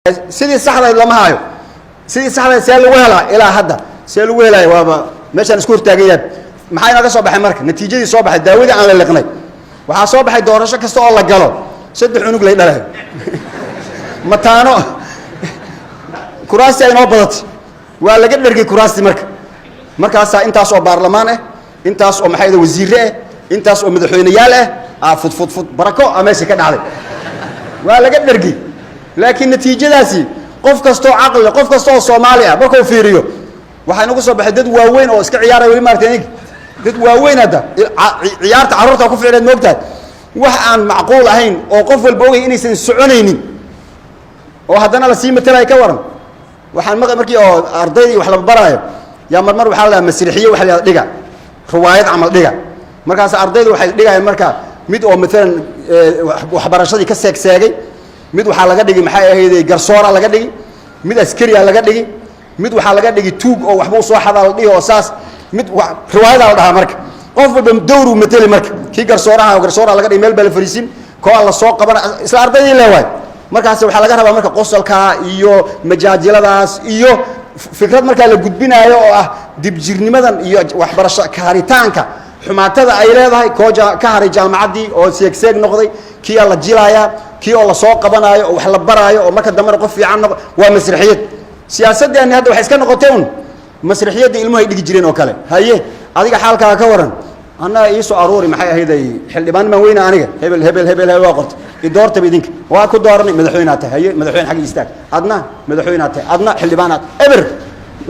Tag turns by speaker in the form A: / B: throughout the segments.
A: sidii saxda lama hayo sidii saxda see lagu helaa ilaa hadda see lagu helay waaba meeshan isku hortaagayaan maxay naga soo baxay marka natiijadii soo baxay daawadii aan la liqnay waxa soo baxay doorasho kasta oo la galo saddex cunug lay dhalay mataano kuraasi ay noo badatay waa laga dhargay kuraasi markaas intaas oo baarlamaan ah intaas oo maxay wasiir ah intaas oo madaxweynayaal ah fud barako ameesha ka dhacday waa laga dhargay laakiin natiijadaasi qof kasto aqal qof kasto Soomaali ah markuu fiiriyo waxa inagu soo baxay dad waaweyn oo iska ciyaaray wali maartay dad waaweyn hada ciyaarta carruurta ku fiireed moogtahay wax aan macquul ahayn oo qof walba ogay inaysan soconaynin oo hadana la sii matalay ka waran waxaan markii oo ardaydii wax la baraayo yaa marmar waxa la masrixiye wax la dhiga riwaayad amal dhiga markaas ardaydu waxay dhigayaan marka mid oo midalan wax barashadii ka seegseegay mid waxa laga dhigi maxay ahayd garsoora laga dhigi mid askari laga dhigi mid waxa laga dhigi tuug oo waxba soo xadal dhihi oo saas mid riwaayada la dhahaa marka qof walba dowru matali marka ki garsoora laga dhigi meel bal fariisin ko alla soo qaban isla ardaydii leeyahay markaas waxa laga rabaa marka qosolka iyo majaajiladaas iyo fikrad marka la gudbinayo oo ah dib jirnimadan iyo waxbarasho kaaritaanka xumaatada ay leedahay kooja ka haray jaamacadii oo seegseeg noqday kii la jilaya kii oo la soo qabanayo oo wax la baraayo oo marka dambe qof fiican waa masraxiyad siyaasaddan hadda wax iska noqotay masraxiyada ilmuhu ay dhigi jireen oo kale haye adiga xaalka ka waran ana iiso aruuri maxay ahaydey xildhibaan ma weyna aniga hebel waa qortay idoorta bidinka waa ku dooranay madaxweynaha haye madaxweyne xaq istaag adna madaxweynaha adna xildhibaanaad eber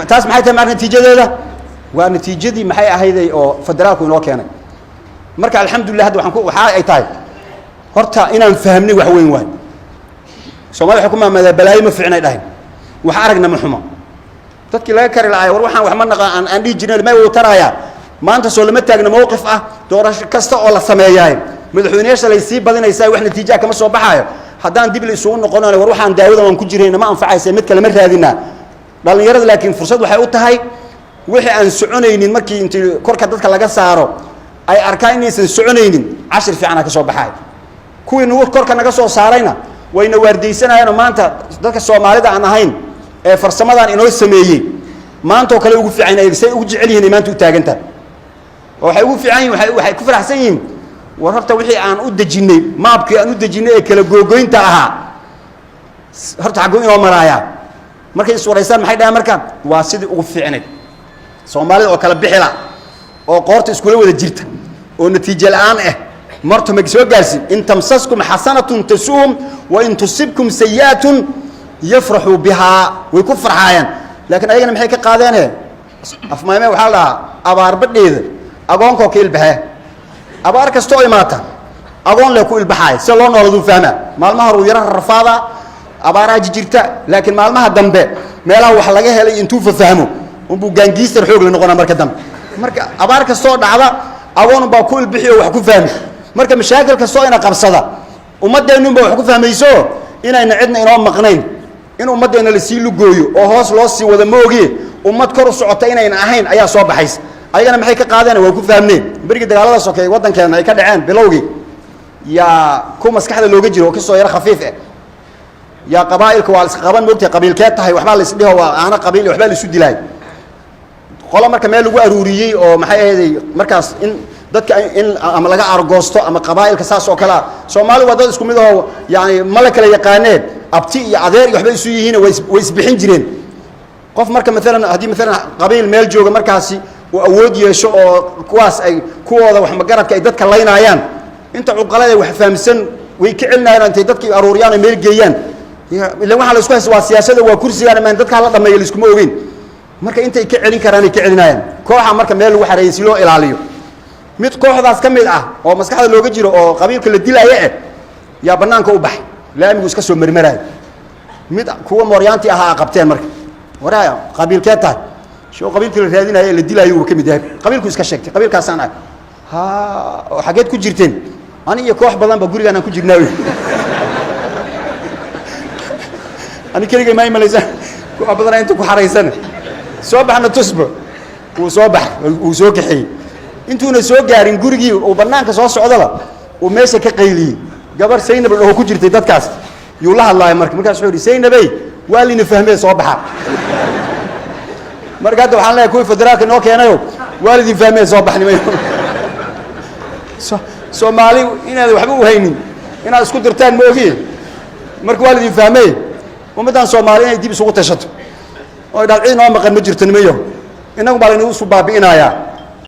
A: taas maxay tahay natiijadeeda waa natiijadii maxay ahaydey oo federaalku inoo keenay marka alxamdulillah hadda waxa ay tahay horta inaan fahamnay wax weyn waay Soomaali waxa ku maamada balaayo ma fiicnay dhahay wax aragna ma xumo dadkii laga kari laay war waxaan wax ma naqaan aan dhigi jirnay ma uu taraya maanta soo lama taagna mowqif ah doorasho kasta oo la sameeyay madaxweynayaasha la sii badinaysaa wax natiijo kama soo baxayo hadaan dib la isugu noqonayo war waxaan daawada waan ku jireen ma anfacaysa mid kale ma raadina dhalinyarada laakiin fursad waxay u tahay wixii aan soconaynin markii intii korka dadka laga saaro ay arkaan inaysan soconaynin 10 fiican ka soo baxay kuwii nuur korka naga soo saarayna wayna waardeysanayaan maanta dadka Soomaalida aan ahayn ee farsamadan inoo sameeyay maanta oo kale ugu fiican ay ugu jecel yihiin maanta u taagantaa waxay ugu fiican waxay ku faraxsan yihiin war horta wixii aan u dajinay maabkii aan u dajinay ee kala googoynta ahaa horta xagu inoo maraaya markay suuraysan maxay dhahay marka waa sidii ugu fiicnay Soomaalida oo kala bixila oo qoorta isku wada jirta oo natiijo la'aan ah marto ma soo gaarsin in tamsaskum hasanatun tasum wa in tusibkum sayi'atun yafrahu biha way ku farxayaan laakiin ayagana maxay ka qaadeen afmaayme waxa la abaar badheeda agoonko ka ilbaxay abaar kasto ay maata agoon la ku ilbaxay si loo nooladu fahma maalmaha uu yara rafaada abaara jirta laakiin maalmaha dambe meelaha wax laga helay intuu fahmo uu gaangiistar xoog la noqona marka abaar kasto dhacda agoon baa ku ilbixiyo wax ku fahmi marka mashaakil kasto ina qabsada ummadeenu baa wax ku fahmayso inayna cidna inoo maqnayn in ummadeena la sii lugooyo oo hoos loo sii wada moogiye ummad kor u socota inayna ahayn ayaa soo baxays ayagana maxay ka qaadeen waa ku fahmneen bariga dagaalada sokay wadankeena ay ka dhaceen bilowgii ya ku maskaxda looga jiro oo ka soo yar khafiif ah ya qabaa'ilka waa iska qaban moogtay qabiilkeed tahay waxba la isdhiho waa aana qabiil waxba la isu dilay qola marka meel lagu aruuriyay oo maxay ahayd markaas in dadka in ama laga argoosto ama qabaa'ilka saas oo kala Soomaali wadada isku mid ah yaani malakala yaqaaneen abti iyo adeer iyo waxba isu yihiin way isbixin jireen qof marka midalan hadii midalan qabiil meel jooga markaasi oo awood yeesho oo kuwaas ay kuwooda wax magaradka ay dadka laynayaan inta cuqalada wax fahamsan way ka cilnaayeen intay dadkii aruuriyaan meel geeyaan ilaa waxa la isku haysto waa siyaasadda waa kursiga ama dadka la dhameeyo la isku ma ogeyn marka intay ka cilin karaan ay ka cilinayaan kooxa marka meel lagu xareeyay si loo ilaaliyo mid kooxdaas ka mid ah oo maskaxda looga jiro oo qabiilka la dilaayo ya banaanka u bax laamigu iska soo marmaray mid kuwa mooryaanti ah qabteen marka waraaya qabiilkeed tahay shoo qabiilka la raadinayo la dilaayo uu ka mid yahay qabiilku iska sheegtay qabiilkaasaan ah ha xageed ku jirteen aniga koox badan ba guriga aan ku jirnaa ani kaliya ma imalaysa ku badan inta ku xareysan soo baxna tusba uu soo bax uu soo kaxay intuuna soo gaarin gurigii oo banaanka soo socdala oo meesha ka qayliyay gabar Saynab oo ku jirtay dadkaas يقولها الله مركب مركز حوري سين نبي واللي نفهمه صباحا مركز وحنا لا يكون فدراك إنه كأنه والدي نفهمه صباحني ما سومالي هنا وحبوا هينين هنا اسكت رتان موجي مركز والدي نفهمه ومدان سومالي يجيب سوق تشط ويدعين هم قد مجرتني ميو إنهم بالين وصوا بابينا يا